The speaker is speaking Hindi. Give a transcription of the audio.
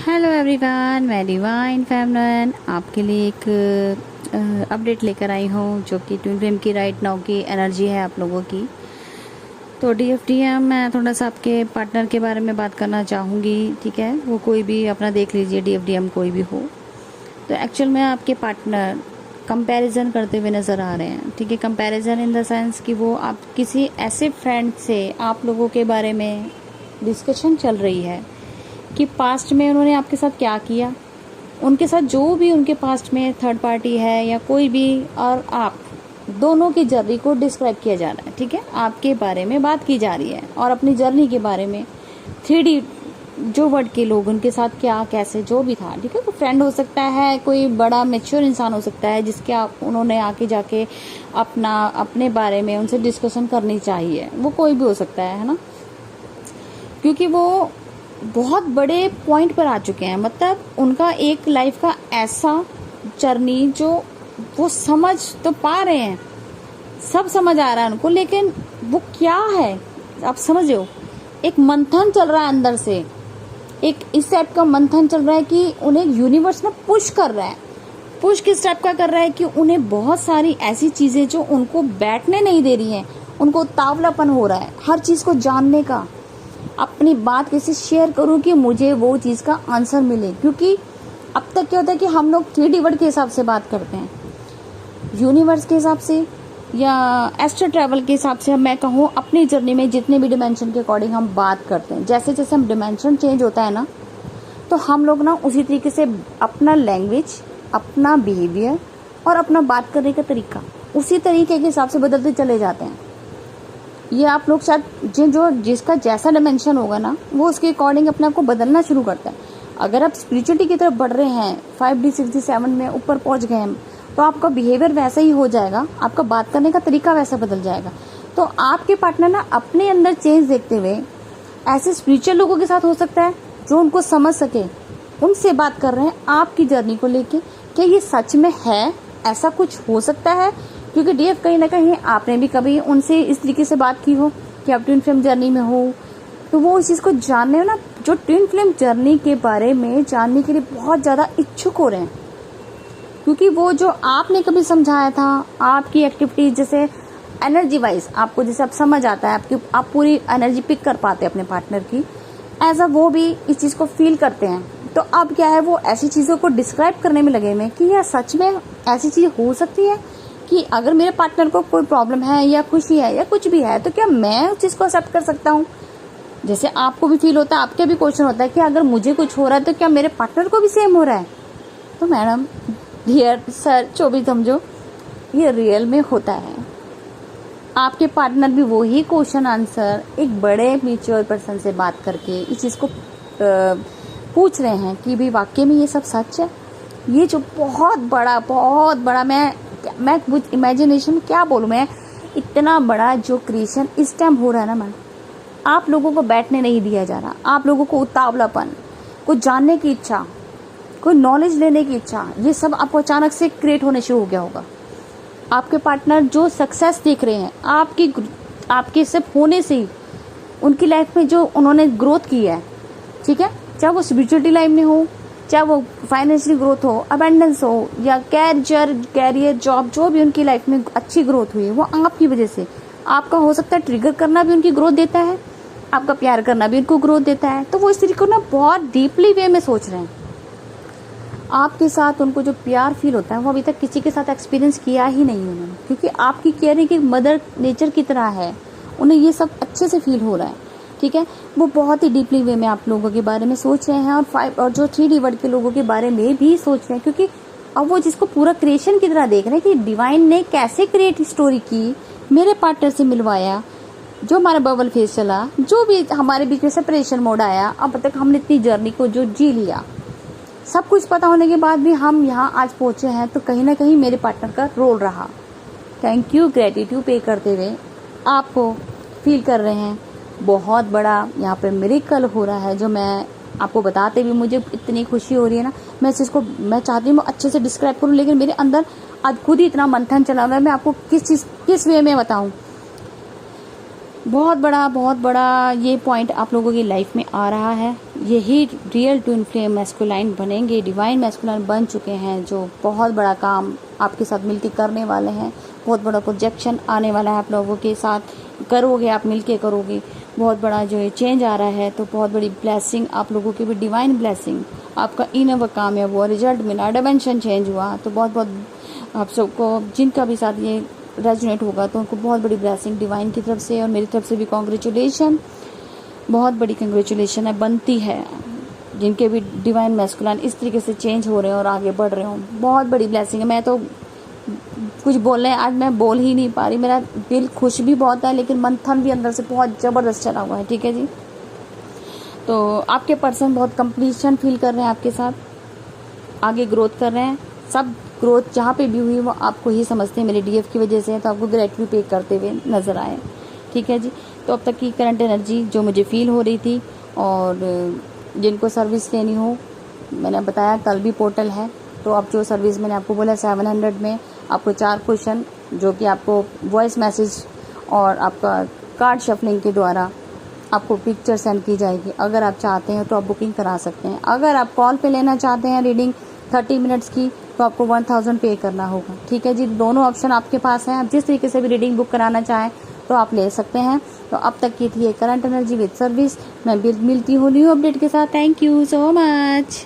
हेलो एवरीवन, मैं डिवाइन फेमिनिन आपके लिए एक अपडेट लेकर आई हूँ जो कि ट्विन फ्लेम की राइट नाउ की एनर्जी है आप लोगों की। तो डीएफडीएम मैं थोड़ा सा आपके पार्टनर के बारे में बात करना चाहूँगी। ठीक है, वो कोई भी अपना देख लीजिए, डीएफडीएम कोई भी हो। तो एक्चुअल में आपके पार्टनर कंपैरिजन करते हुए नज़र आ रहे हैं। ठीक है, कंपैरिजन इन द सेंस कि वो आप किसी ऐसे फ्रेंड से आप लोगों के बारे में डिस्कशन चल रही है कि पास्ट में उन्होंने आपके साथ क्या किया, उनके साथ जो भी उनके पास्ट में थर्ड पार्टी है या कोई भी, और आप दोनों की जर्नी को डिस्क्राइब किया जा रहा है। ठीक है, आपके बारे में बात की जा रही है और अपनी जर्नी के बारे में 3D जो वर्ड के लोग उनके साथ क्या कैसे जो भी था। ठीक है, तो फ्रेंड हो सकता है, कोई बड़ा मैच्योर इंसान हो सकता है जिसके उन्होंने आके जाके अपने बारे में उनसे डिस्कशन करनी चाहिए। वो कोई भी हो सकता है ना, क्योंकि वो बहुत बड़े पॉइंट पर आ चुके हैं। मतलब उनका एक लाइफ का ऐसा जर्नी जो वो समझ तो पा रहे हैं, सब समझ आ रहा है उनको, लेकिन वो क्या है आप समझ रहे हो, एक मंथन चल रहा है अंदर से, एक इस टाइप का मंथन चल रहा है कि उन्हें यूनिवर्स ना पुश कर रहा है। पुश किस टाइप का कर रहा है कि उन्हें बहुत सारी ऐसी चीजें जो उनको बैठने नहीं दे रही हैं, उनको उतावलापन हो रहा है हर चीज को जानने का, अपनी बात कैसे शेयर करूं कि मुझे वो चीज का आंसर मिले। क्योंकि अब तक क्या होता है कि हम लोग 3D वर्ड के हिसाब से बात करते हैं, यूनिवर्स के हिसाब से या एस्ट्रो ट्रैवल के हिसाब से। मैं कहूँ अपनी जर्नी में जितने भी डिमेंशन के अकॉर्डिंग हम बात करते हैं, जैसे जैसे हम डिमेंशन चेंज होता है ना, तो हम लोग ना उसी तरीके से अपना लैंग्वेज, अपना बिहेवियर और अपना बात करने का तरीका उसी तरीके के हिसाब से बदलते चले जाते हैं। ये आप लोग शायद जो जिसका जैसा डिमेंशन होगा ना, वो उसके अकॉर्डिंग अपने आप को बदलना शुरू करता है। अगर आप स्पिरिचुअलिटी की तरफ बढ़ रहे हैं, 5D 6D 7 में ऊपर पहुंच गए हैं, तो आपका बिहेवियर वैसा ही हो जाएगा, आपका बात करने का तरीका वैसा बदल जाएगा। तो आपके पार्टनर ना अपने अंदर चेंज देखते हुए ऐसे स्पिरिचुअल लोगों के साथ हो सकता है जो उनको समझ सके, उनसे बात कर रहे हैं आपकी जर्नी को लेके। क्या ये सच में है, ऐसा कुछ हो सकता है? क्योंकि डीएफ कहीं ना कहीं आपने भी कभी उनसे इस तरीके से बात की हो कि आप ट्विन फ्लेम जर्नी में हो, तो वो इस चीज को जानने में ना, जो ट्विन फ्लेम जर्नी के बारे में जानने के लिए बहुत ज्यादा इच्छुक हो रहे हैं। क्योंकि वो जो आपने कभी समझाया था, आपकी एक्टिविटीज जैसे एनर्जी वाइज आपको जैसे अब समझ आता है, आप पूरी एनर्जी पिक कर पाते हैं अपने पार्टनर की, ऐसा वो भी इस चीज को फील करते हैं। तो अब क्या है, वो ऐसी चीजों को डिस्क्राइब करने में लगे हुए कि यह सच में ऐसी चीज हो सकती है कि अगर मेरे पार्टनर को कोई प्रॉब्लम है या खुशी है या कुछ भी है, तो क्या मैं उस चीज को एक्सेप्ट कर सकता हूँ। जैसे आपको भी फील होता है, आपके भी क्वेश्चन होता है कि अगर मुझे कुछ हो रहा है तो क्या मेरे पार्टनर को भी सेम हो रहा है। तो मैडम डियर सर जो भी समझो, ये रियल में होता है। आपके पार्टनर भी वही क्वेश्चन आंसर एक बड़े मैच्योर पर्सन से बात करके इस चीज को पूछ रहे हैं कि भाई वाकई में ये सब सच है। ये जो बहुत बड़ा मैं इमेजिनेशन क्या बोलूं, मैं इतना बड़ा जो क्रिएशन इस टाइम हो रहा है ना मैम, आप लोगों को बैठने नहीं दिया जा रहा। आप लोगों को उतावलापन, कुछ जानने की इच्छा, कोई नॉलेज लेने की इच्छा, ये सब आपको अचानक से क्रिएट होने शुरू हो गया होगा। आपके पार्टनर जो सक्सेस देख रहे हैं आपके सिर्फ होने से ही, उनकी लाइफ में जो उन्होंने ग्रोथ की है, ठीक है, चाहे वो स्पिरिचुअलिटी लाइफ में हो, चाहे वो फाइनेंशियल ग्रोथ हो, अबेंडेंस हो, या कैरियर जॉब, जो भी उनकी लाइफ में अच्छी ग्रोथ हुई है वो आपकी वजह से। आपका हो सकता है ट्रिगर करना भी उनकी ग्रोथ देता है, आपका प्यार करना भी उनको ग्रोथ देता है। तो वो इस तरीके को ना बहुत डीपली वे में सोच रहे हैं। आपके साथ उनको जो प्यार फील होता है वो अभी तक किसी के साथ एक्सपीरियंस किया ही नहीं उन्होंने, क्योंकि आपकी केयरिंग एक मदर नेचर की तरह है, उन्हें ये सब अच्छे से फील हो रहा है। ठीक है, वो बहुत ही डीपली वे में आप लोगों के बारे में सोच रहे हैं, और जो 3D वर्ड के लोगों के बारे में भी सोच रहे हैं। क्योंकि अब वो जिसको पूरा क्रिएशन की तरह देख रहे हैं कि डिवाइन ने कैसे क्रिएट स्टोरी की, मेरे पार्टनर से मिलवाया, जो हमारा बबल फेस चला, जो भी हमारे बीच में सेपरेशन मोड आया, अब तक हमने इतनी जर्नी को जो जी लिया, सब कुछ पता होने के बाद भी हम यहाँ आज पहुंचे हैं, तो कहीं ना कहीं मेरे पार्टनर का रोल रहा। थैंक यू, ग्रेटिट्यूड पे करते हुए आपको फील कर रहे हैं बहुत बड़ा यहाँ पे मिरेकल हो रहा है, जो मैं आपको बताते हुए मुझे इतनी खुशी हो रही है ना। मैं इस चीज़ को मैं चाहती हूँ अच्छे से डिस्क्राइब करूँ, लेकिन मेरे अंदर आज खुद ही इतना मंथन चला हुआ है, मैं आपको किस वे में बताऊँ। बहुत बड़ा ये पॉइंट आप लोगों की लाइफ में आ रहा है। यही रियल ट्विन फ्लेम मैस्कुलाइन बनेंगे, डिवाइन मैस्कुलाइन बन चुके हैं, जो बहुत बड़ा काम आपके साथ मिलकर करने वाले हैं। बहुत बड़ा प्रोजेक्शन आने वाला है आप लोगों के साथ, करोगे आप मिलके करोगे। बहुत बड़ा जो है चेंज आ रहा है, तो बहुत बड़ी ब्लेसिंग आप लोगों की भी, डिवाइन ब्लेसिंग। आपका इनर काम है वो रिजल्ट मिला, डायमेंशन चेंज हुआ, तो बहुत बहुत आप सबको जिनका भी साथ ये रेजोनेट होगा तो उनको बहुत बड़ी ब्लेसिंग डिवाइन की तरफ से और मेरी तरफ से भी कॉन्ग्रेचुलेशन, बहुत बड़ी कंग्रेचुलेशन है बनती है। जिनके भी डिवाइन मैस्कुलाइन इस तरीके से चेंज हो रहे हैं और आगे बढ़ रहे हो, बहुत बड़ी ब्लेसिंग है। मैं तो कुछ बोलने आज मैं बोल ही नहीं पा रही, मेरा दिल खुश भी बहुत है लेकिन मंथन भी अंदर से बहुत ज़बरदस्त चला हुआ है। ठीक है जी, तो आपके पर्सन बहुत कंप्लीशन फील कर रहे हैं आपके साथ, आगे ग्रोथ कर रहे हैं। सब ग्रोथ जहाँ पे भी हुई वो आपको ही समझते हैं, मेरे डीएफ की वजह से, तो आपको ग्रेटिट्यूड पे करते हुए नजर आए। ठीक है जी, तो अब तक की करंट एनर्जी जो मुझे फील हो रही थी, और जिनको सर्विस लेनी हो मैंने बताया कल भी पोर्टल है, तो अब जो सर्विस मैंने आपको बोला 700 में आपको 4 क्वेश्चन जो कि आपको वॉइस मैसेज और आपका कार्ड शफलिंग के द्वारा आपको पिक्चर सेंड की जाएगी। अगर आप चाहते हैं तो आप बुकिंग करा सकते हैं। अगर आप कॉल पे लेना चाहते हैं रीडिंग 30 मिनट्स की, तो आपको 1000 पे करना होगा। ठीक है जी, दोनों ऑप्शन आपके पास हैं, आप जिस तरीके से भी रीडिंग बुक कराना चाहें तो आप ले सकते हैं। तो अब तक की थी करंट एनर्जी विद सर्विस। मैं मिलती हूँ न्यू अपडेट के साथ। Thank you so much.